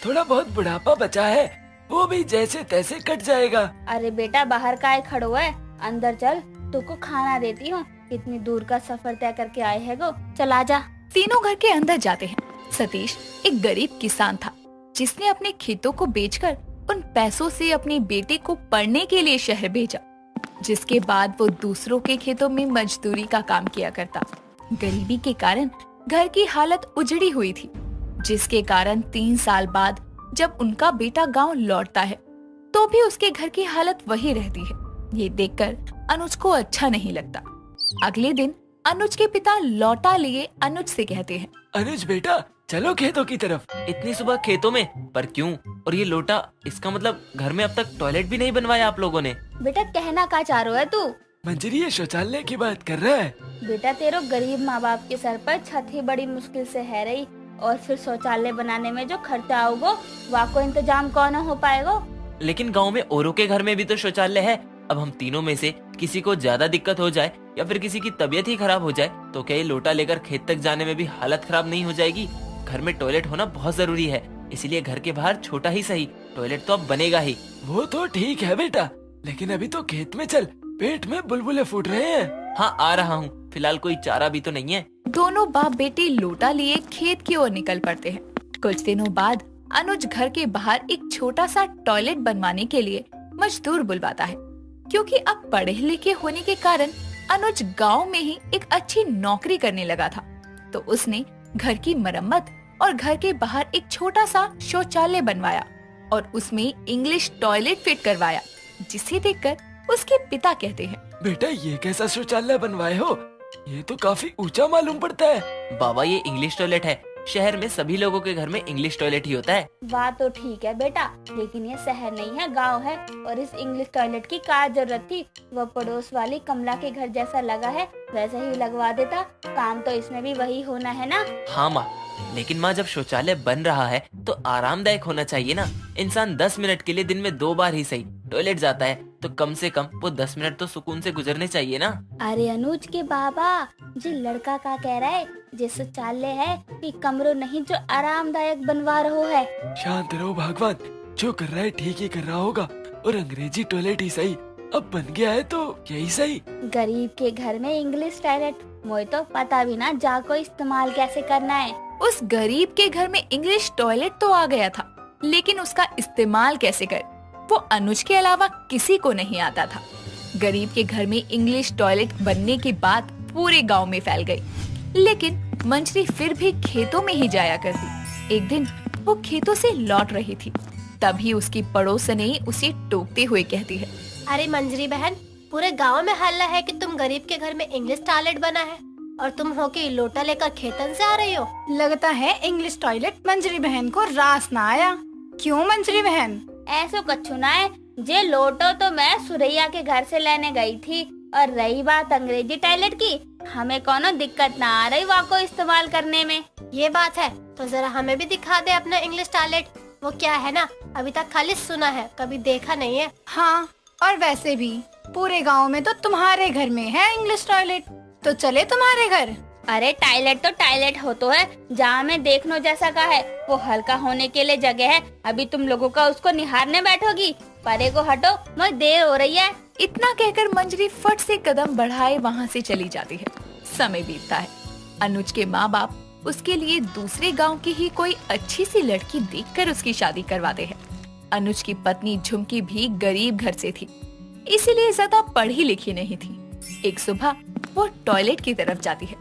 थोड़ा बहुत बुढ़ापा बचा है, वो भी जैसे तैसे कट जाएगा। अरे बेटा बाहर काहे खड़ो है, अंदर चल, तुमको खाना देती हूँ। इतनी दूर का सफर तय करके आए है गो, चल आजा। तीनों घर के अंदर जाते हैं। सतीश एक गरीब किसान था जिसने अपने खेतों को बेचकर उन पैसों से अपने बेटे को पढ़ने के लिए शहर भेजा, जिसके बाद वो दूसरों के खेतों में मजदूरी का काम किया करता। गरीबी के कारण घर की हालत उजड़ी हुई थी, जिसके कारण 3 साल बाद जब उनका बेटा गांव लौटता है तो भी उसके घर की हालत वही रहती है। ये देखकर अनुज को अच्छा नहीं लगता। अगले दिन अनुज के पिता लौटा लिए अनुज से कहते हैं, अनुज बेटा चलो खेतों की तरफ। इतनी सुबह खेतों में? पर क्यों? और ये लोटा, इसका मतलब घर में अब तक टॉयलेट भी नहीं बनवाया आप लोगों ने? बेटा कहना का चाह रहा है तू? मंजरी ये शौचालय की बात कर रहा है। बेटा तेरे गरीब माँ बाप के सर पर छत ही बड़ी मुश्किल से है रही, और फिर शौचालय बनाने में जो खर्चा होगा वहाँ को इंतजाम कौन हो पाएगा? लेकिन गांव में औरों के घर में भी तो शौचालय है। अब हम तीनों में से किसी को ज्यादा दिक्कत हो जाए या फिर किसी की तबीयत ही खराब हो जाए तो क्या ये लोटा लेकर खेत तक जाने में भी हालत खराब नहीं हो जाएगी? घर में टॉयलेट होना बहुत जरूरी है, इसलिए घर के बाहर छोटा ही सही टॉयलेट तो अब बनेगा ही। वो तो ठीक है बेटा, लेकिन अभी तो खेत में चल, पेट में बुलबुले फूट रहे हैं। हाँ आ रहा हूँ, फिलहाल कोई चारा भी तो नहीं है। दोनों बाप बेटे लोटा लिए खेत की ओर निकल पड़ते हैं। कुछ दिनों बाद अनुज घर के बाहर एक छोटा सा टॉयलेट बनवाने के लिए मजदूर बुलवाता है, क्योंकि अब पढ़े लिखे होने के कारण अनुज गांव में ही एक अच्छी नौकरी करने लगा था। तो उसने घर की मरम्मत और घर के बाहर एक छोटा सा शौचालय बनवाया और उसमें इंग्लिश टॉयलेट फिट करवाया, जिसे देखकर उसके पिता कहते हैं, बेटा ये कैसा शौचालय बनवाए हो? ये तो काफी ऊंचा मालूम पड़ता है। बाबा ये इंग्लिश टॉयलेट है, शहर में सभी लोगों के घर में इंग्लिश टॉयलेट ही होता है। बात तो ठीक है बेटा, लेकिन ये शहर नहीं है, गांव है, और इस इंग्लिश टॉयलेट की क्या जरूरत थी? वो पड़ोस वाली कमला के घर जैसा लगा है, वैसे ही लगवा देता। काम तो इसमें भी वही होना है ना। हाँ माँ, लेकिन माँ जब शौचालय बन रहा है तो आरामदायक होना चाहिए ना। इंसान 10 मिनट के लिए दिन में 2 बार ही सही टॉयलेट जाता है, तो कम से कम वो 10 मिनट तो सुकून से गुजरने चाहिए ना। अरे अनुज के बाबा, जी लड़का का कह रहा है, जे शौचालय है कि कमरों नहीं जो आरामदायक बनवा रहो है। शांत रहो भगवान, जो कर रहा है ठीक ही कर रहा होगा। और अंग्रेजी टॉयलेट ही सही, अब बन गया है तो यही सही। गरीब के घर में इंग्लिश टॉयलेट, मुझे तो पता भी ना जाको इस्तेमाल कैसे करना है। उस गरीब के घर में इंग्लिश टॉयलेट तो आ गया था, लेकिन उसका इस्तेमाल कैसे कर, वो अनुज के अलावा किसी को नहीं आता था। गरीब के घर में इंग्लिश टॉयलेट बनने की बात पूरे गांव में फैल गई, लेकिन मंजरी फिर भी खेतों में ही जाया करती। एक दिन वो खेतों से लौट रही थी, तभी उसकी पड़ोसनी उसे टोकते हुए कहती है, अरे मंजरी बहन, पूरे गांव में हल्ला है कि तुम गरीब के घर में इंग्लिश टॉयलेट बना है और तुम हो के लोटा लेकर खेतन से आ रही हो। लगता है इंग्लिश टॉयलेट मंजरी बहन को रास ना आया। क्यों मंजरी बहन? ऐसो कछु ना है, जे लोटो तो मैं सुरैया के घर से लेने गई थी। और रही बात अंग्रेजी टॉयलेट की, हमें कोनो दिक्कत ना आ रही वाको इस्तेमाल करने में। ये बात है तो जरा हमें भी दिखा दे अपना इंग्लिश टॉयलेट। वो क्या है ना, अभी तक खाली सुना है, कभी देखा नहीं है। हाँ, और वैसे भी पूरे गांव में तो तुम्हारे घर में है इंग्लिश टॉयलेट, तो चले तुम्हारे घर। अरे टॉयलेट तो टॉयलेट हो तो है, जहाँ में देखने जैसा का है, वो हल्का होने के लिए जगह है। अभी तुम लोगों का उसको निहारने बैठोगी? परे को हटो, मुझे देर हो रही है। इतना कहकर मंजरी फट से कदम बढ़ाए वहाँ से चली जाती है। समय बीतता है। अनुज के माँ बाप उसके लिए दूसरे गांव की ही कोई अच्छी सी लड़की देखकर उसकी शादी करवाते हैं। अनुज की पत्नी झुमकी भी गरीब घर से थी, इसीलिए ज्यादा पढ़ी लिखी नहीं थी। एक सुबह वो टॉयलेट की तरफ जाती है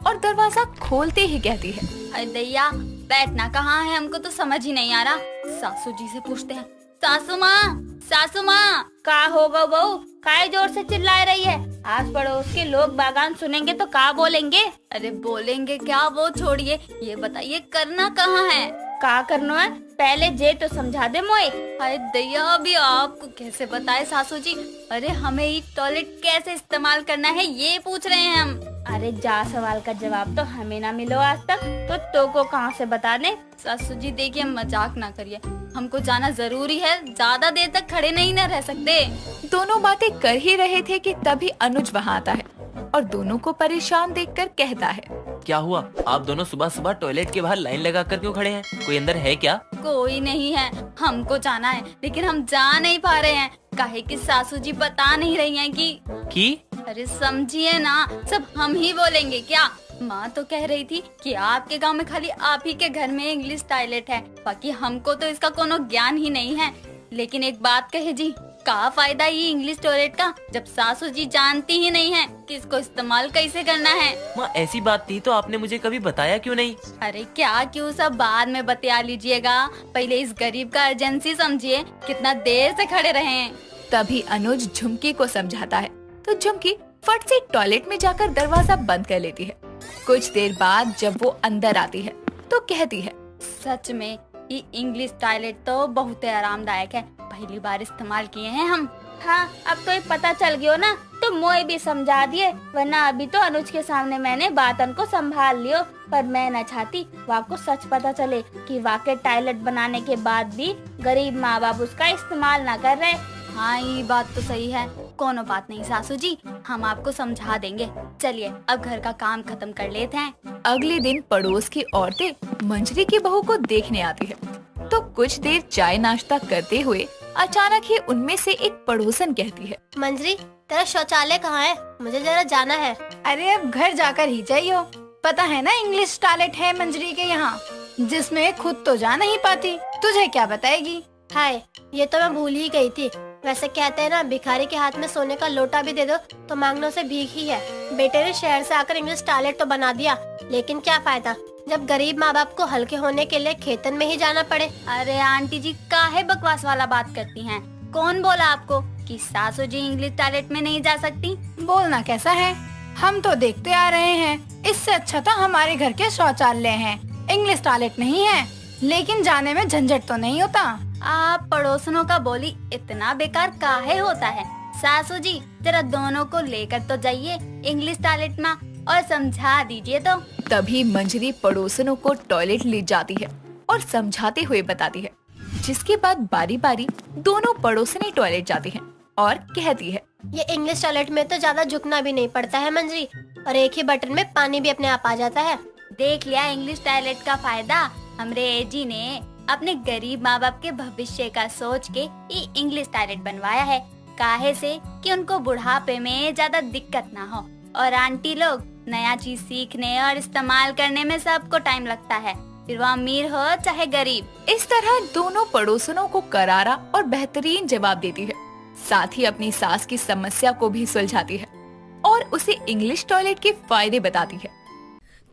और दरवाजा खोलते ही कहती है, अरे दैया, बैठना कहाँ है, हमको तो समझ ही नहीं आ रहा। सासू जी से पूछते हैं। सासू माँ, सासू माँ। का होगा बहू, काय जोर से चिल्ला रही है? आस पड़ोस के लोग बागान सुनेंगे तो का बोलेंगे? अरे बोलेंगे क्या, वो छोड़िए, ये बताइए करना कहाँ है? का करना है, पहले जे तो समझा दे मोए। अरे दैया, अभी आपको कैसे बताए सासू जी? अरे हमें ये टॉयलेट कैसे इस्तेमाल करना है ये पूछ रहे हैं हम। अरे जा, सवाल का जवाब तो हमें ना मिलो आज तक, तो को कहाँ से बता दे? सासू जी देखिए, मजाक ना करिए, हमको जाना जरूरी है, ज्यादा देर तक खड़े नहीं न रह सकते। दोनों बातें कर ही रहे थे कि तभी अनुज वहाँ आता है और दोनों को परेशान देखकर कहता है, क्या हुआ? आप दोनों सुबह सुबह टॉयलेट के बाहर लाइन लगा कर क्यों खड़े हैं? कोई अंदर है क्या? कोई नहीं है, हमको जाना है लेकिन हम जा नहीं पा रहे हैं, काहे कि सासू जी बता नहीं रही हैं कि अरे समझिए ना, सब हम ही बोलेंगे क्या? माँ तो कह रही थी कि आपके गांव में खाली आप ही के घर में इंग्लिश टॉयलेट है, बाकी हमको तो इसका कोनो ज्ञान ही नहीं है। लेकिन एक बात कहे जी, का फायदा ये इंग्लिश टॉयलेट का, जब सासू जी जानती ही नहीं है कि इसको इस्तेमाल कैसे करना है। माँ ऐसी बात थी तो आपने मुझे कभी बताया क्यों नहीं? अरे क्या क्यों, सब बाद में बता लीजिएगा, पहले इस गरीब का अर्जेंसी समझिए, कितना देर से खड़े रहे हैं। तभी अनुज झुमकी को समझाता है तो झुमकी फट से टॉयलेट में जाकर दरवाजा बंद कर लेती है। कुछ देर बाद जब वो अंदर आती है तो कहती है, सच में ये इंग्लिश टॉयलेट तो बहुत आरामदायक है, पहली बार इस्तेमाल किए हैं हम। हाँ, अब तो ये पता चल गयो ना, तो मोए भी समझा दिए, वरना अभी तो अनुज के सामने मैंने बातन को संभाल लियो। पर मैं न चाहती वाको सच पता चले कि वाकई टॉयलेट बनाने के बाद भी गरीब माँ बाप उसका इस्तेमाल न कर रहे। हाँ, ये बात तो सही है, कोनो बात नहीं सासू जी, हम आपको समझा देंगे। चलिए अब घर का काम खत्म कर लेते हैं। अगले दिन पड़ोस की औरतें मंजरी की बहू को देखने आती है, तो कुछ देर चाय नाश्ता करते हुए अचानक ही उनमें से एक पड़ोसन कहती है, मंजरी, तेरा शौचालय कहाँ है? मुझे जरा जाना है। अरे अब घर जाकर ही जाइयो, पता है ना इंग्लिश टॉयलेट है मंजरी के यहाँ, जिसमें खुद तो जा नहीं पाती, तुझे क्या बताएगी? हाय, ये तो मैं भूल ही गई थी। वैसे कहते हैं ना, भिखारी के हाथ में सोने का लोटा भी दे दो तो मांगने से भीख ही है। बेटे ने शहर से आकर इंग्लिश टॉयलेट तो बना दिया, लेकिन क्या फायदा जब गरीब माँ बाप को हल्के होने के लिए खेतन में ही जाना पड़े। अरे आंटी जी, काहे बकवास वाला बात करती हैं? कौन बोला आपको कि सासू जी इंग्लिश टॉयलेट में नहीं जा सकती? बोलना कैसा है, हम तो देखते आ रहे हैं, इससे अच्छा तो हमारे घर के शौचालय हैं। इंग्लिश टॉयलेट नहीं है, लेकिन जाने में झंझट तो नहीं होता। आप पड़ोसनों का बोली इतना बेकार काहे होता है? सासू जी जरा दोनों को लेकर तो जाइए इंग्लिश टॉयलेट में और समझा दीजिए तो। तभी मंजरी पड़ोसनों को टॉयलेट ले जाती है और समझाते हुए बताती है, जिसके बाद बारी बारी दोनों पड़ोसनी टॉयलेट जाती हैं और कहती है, ये इंग्लिश टॉयलेट में तो ज्यादा झुकना भी नहीं पड़ता है मंजरी, और एक ही बटन में पानी भी अपने आप आ जाता है। देख लिया इंग्लिश टॉयलेट का फायदा। हमरे एजी ने अपने गरीब माँ बाप के भविष्य का सोच के ये इंग्लिश टॉयलेट बनवाया है, काहे से कि उनको बुढ़ापे में ज्यादा दिक्कत ना हो। और आंटी लोग नया चीज सीखने और इस्तेमाल करने में सबको टाइम लगता है, फिर वो अमीर हो चाहे गरीब। इस तरह दोनों पड़ोसनों को करारा और बेहतरीन जवाब देती है, साथ ही अपनी सास की समस्या को भी सुलझाती है और उसे इंग्लिश टॉयलेट के फायदे बताती है।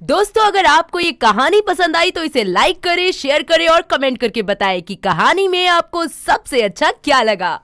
दोस्तों, अगर आपको ये कहानी पसंद आई तो इसे लाइक करें, शेयर करें और कमेंट करके बताएं कि कहानी में आपको सबसे अच्छा क्या लगा।